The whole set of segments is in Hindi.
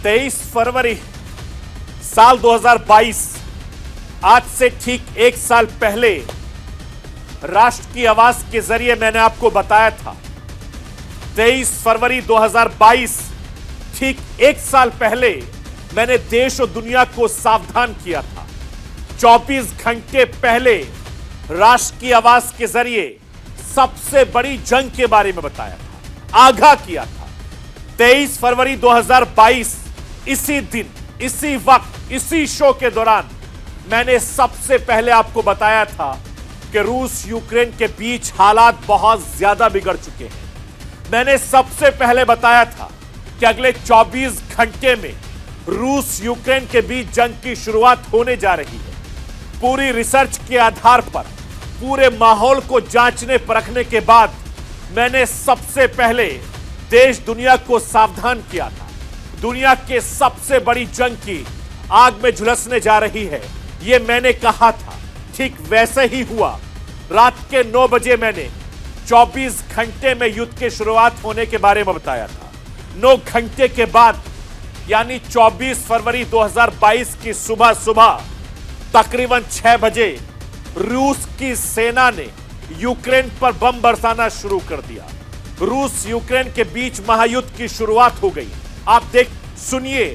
23 फरवरी साल 2022, आज से ठीक एक साल पहले राष्ट्र की आवाज के जरिए मैंने आपको बताया था। 23 फरवरी 2022, ठीक एक साल पहले मैंने देश और दुनिया को सावधान किया था। 24 घंटे पहले राष्ट्र की आवाज के जरिए सबसे बड़ी जंग के बारे में बताया था, आगाह किया था। 23 फरवरी 2022, इसी दिन, इसी वक्त, इसी शो के दौरान मैंने सबसे पहले आपको बताया था कि रूस यूक्रेन के बीच हालात बहुत ज्यादा बिगड़ चुके हैं। मैंने सबसे पहले बताया था कि अगले 24 घंटे में रूस यूक्रेन के बीच जंग की शुरुआत होने जा रही है। पूरी रिसर्च के आधार पर, पूरे माहौल को जांचने परखने के बाद मैंने सबसे पहले देश दुनिया को सावधान किया था। दुनिया के सबसे बड़ी जंग की आग में झुलसने जा रही है, यह मैंने कहा था। ठीक वैसे ही हुआ। रात के 9 बजे मैंने 24 घंटे में युद्ध की शुरुआत होने के बारे में बताया था। 9 घंटे के बाद यानी 24 फरवरी 2022 की सुबह तकरीबन 6 बजे रूस की सेना ने यूक्रेन पर बम बरसाना शुरू कर दिया। रूस यूक्रेन के बीच महायुद्ध की शुरुआत हो गई। आप सुनिए,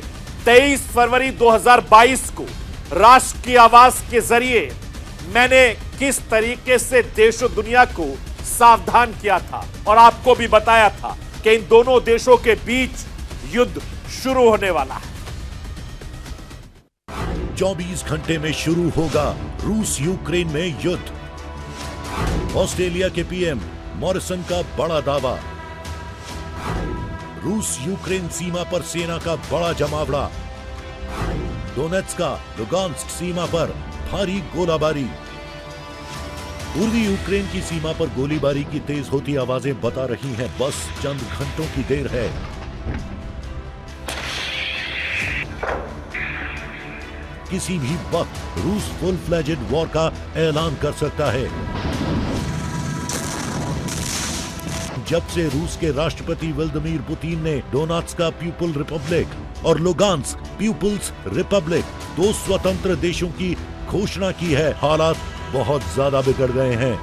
23 फरवरी 2022 को राष्ट्र की आवाज के जरिए मैंने किस तरीके से देश और दुनिया को सावधान किया था और आपको भी बताया था कि इन दोनों देशों के बीच युद्ध शुरू होने वाला है। 24 घंटे में शुरू होगा रूस यूक्रेन में युद्ध। ऑस्ट्रेलिया के पीएम मॉरिसन का बड़ा दावा। रूस यूक्रेन सीमा पर सेना का बड़ा जमावड़ा। डोनेट्स्क, लुगांस्क सीमा पर भारी गोलाबारी। पूर्वी यूक्रेन की सीमा पर गोलीबारी की तेज होती आवाजें बता रही हैं बस चंद घंटों की देर है। किसी भी वक्त रूस फुल फ्लेजेड वॉर का ऐलान कर सकता है। जब से रूस के राष्ट्रपति व्लादिमीर पुतिन ने डोनेट्स्क पीपल रिपब्लिक और लुगांस्क पीपल्स रिपब्लिक, 2 स्वतंत्र देशों की घोषणा की है, हालात बहुत ज्यादा बिगड़ गए हैं।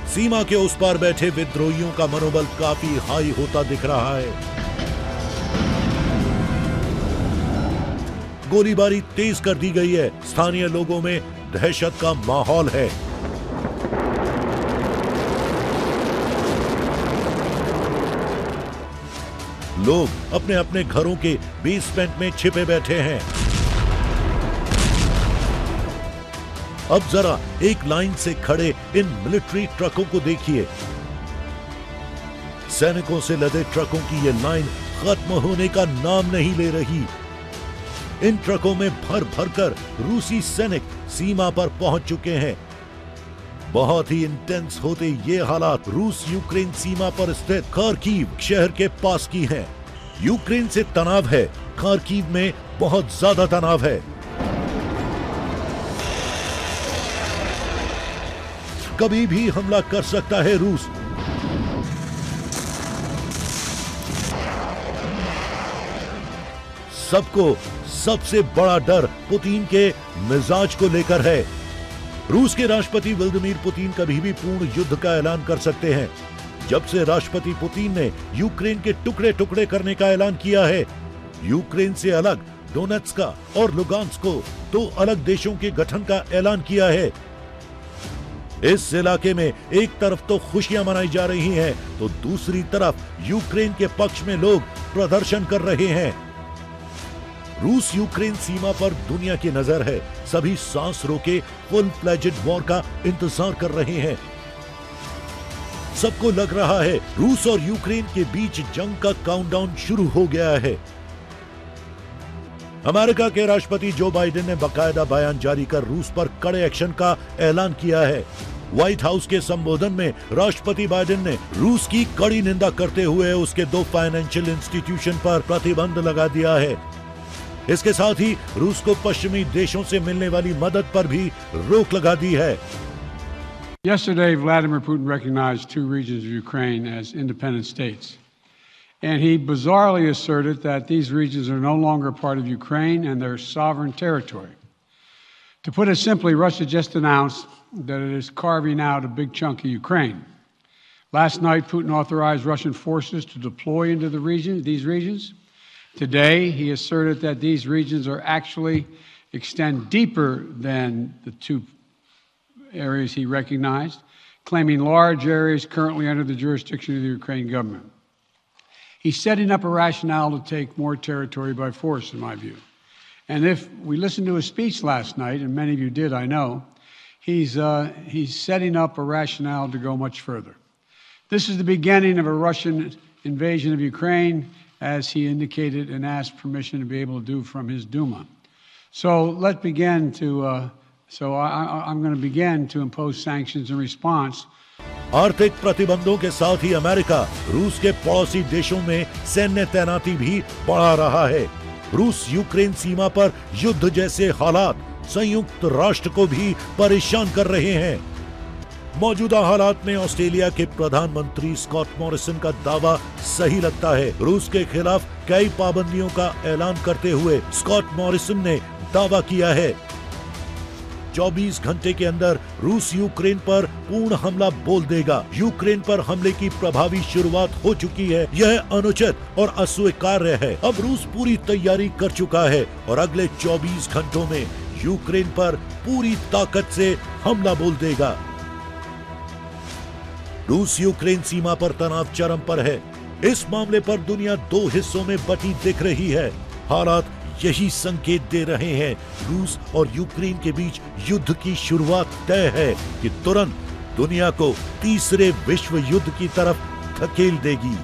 सीमा के उस पार बैठे विद्रोहियों का मनोबल काफी हाई होता दिख रहा है। गोलीबारी तेज कर दी गई है। स्थानीय लोगों में दहशत का माहौल है। लोग अपने अपने घरों के बेसमेंट में छिपे बैठे हैं। अब जरा एक लाइन से खड़े इन मिलिट्री ट्रकों को देखिए। सैनिकों से लदे ट्रकों की यह लाइन खत्म होने का नाम नहीं ले रही। इन ट्रकों में भर भर कर रूसी सैनिक सीमा पर पहुंच चुके हैं। बहुत ही इंटेंस होते ये हालात रूस यूक्रेन सीमा पर स्थित खार्किव शहर के पास की हैं। यूक्रेन से तनाव है, खार्किव में बहुत ज्यादा तनाव है। कभी भी हमला कर सकता है रूस। सबको सबसे बड़ा डर पुतिन के मिजाज को लेकर है। रूस के राष्ट्रपति व्लादिमीर पुतिन कभी भी पूर्ण युद्ध का ऐलान कर सकते हैं। जब से राष्ट्रपति पुतिन ने यूक्रेन के टुकड़े टुकड़े करने का ऐलान किया है, यूक्रेन से अलग डोनेट्स्क और लुगांस्क को 2 अलग देशों के गठन का ऐलान किया है। इस इलाके में एक तरफ तो खुशियां मनाई जा रही हैं, तो दूसरी तरफ यूक्रेन के पक्ष में लोग प्रदर्शन कर रहे हैं। रूस यूक्रेन सीमा पर दुनिया की नजर है। सभी सांस रोके फुल फ्लेजेड वॉर का इंतजार कर रहे हैं। सबको लग रहा है रूस और यूक्रेन के बीच जंग का काउंटडाउन शुरू हो गया है। अमेरिका के राष्ट्रपति जो बाइडेन ने बाकायदा बयान जारी कर रूस पर कड़े एक्शन का ऐलान किया है। व्हाइट हाउस के संबोधन में राष्ट्रपति बाइडेन ने रूस की कड़ी निंदा करते हुए उसके 2 फाइनेंशियल इंस्टीट्यूशन पर प्रतिबंध लगा दिया है। इसके साथ ही रूस को पश्चिमी देशों से मिलने वाली मदद पर भी रोक लगा दी है। Yesterday, Vladimir Putin recognized 2 regions of Ukraine as independent states. And he bizarrely asserted that these regions are no longer part of Ukraine and their sovereign territory. To put it simply, Russia just announced that it is carving out a big chunk of Ukraine. Last night, Putin authorized Russian forces to deploy into these regions. Today, he asserted that these regions are actually extend deeper than the 2 areas he recognized, claiming large areas currently under the jurisdiction of the Ukraine government. He's setting up a rationale to take more territory by force, in my view. And if we listened to his speech last night, and many of you did, I know, he's setting up a rationale to go much further. This is the beginning of a Russian invasion of Ukraine, as he indicated and asked permission to be able to do from his Duma. So let's begin to, I'm going to begin to impose sanctions in response. आर्थिक प्रतिबंधों के साथ ही अमेरिका रूस के पड़ोसी देशों में सैन्य तैनाती भी बढ़ा रहा है। रूस यूक्रेन सीमा पर युद्ध जैसे हालात संयुक्त राष्ट्र को भी परेशान कर रहे हैं। मौजूदा हालात में ऑस्ट्रेलिया के प्रधानमंत्री स्कॉट मॉरिसन का दावा सही लगता है। रूस के खिलाफ कई पाबंदियों का ऐलान करते हुए स्कॉट मॉरिसन ने दावा किया है 24 घंटे के अंदर रूस यूक्रेन पर पूर्ण हमला बोल देगा। यूक्रेन पर हमले की प्रभावी शुरुआत हो चुकी है। यह अनुचित और अस्वीकार्य है। अब रूस पूरी तैयारी कर चुका है और अगले 24 घंटों में यूक्रेन पर पूरी ताकत से हमला बोल देगा। रूस यूक्रेन सीमा पर तनाव चरम पर है। इस मामले पर दुनिया 2 हिस्सों में बटी दिख रही है। हालात यही संकेत दे रहे हैं रूस और यूक्रेन के बीच युद्ध की शुरुआत तय है कि तुरंत दुनिया को तीसरे विश्व युद्ध की तरफ धकेल देगी।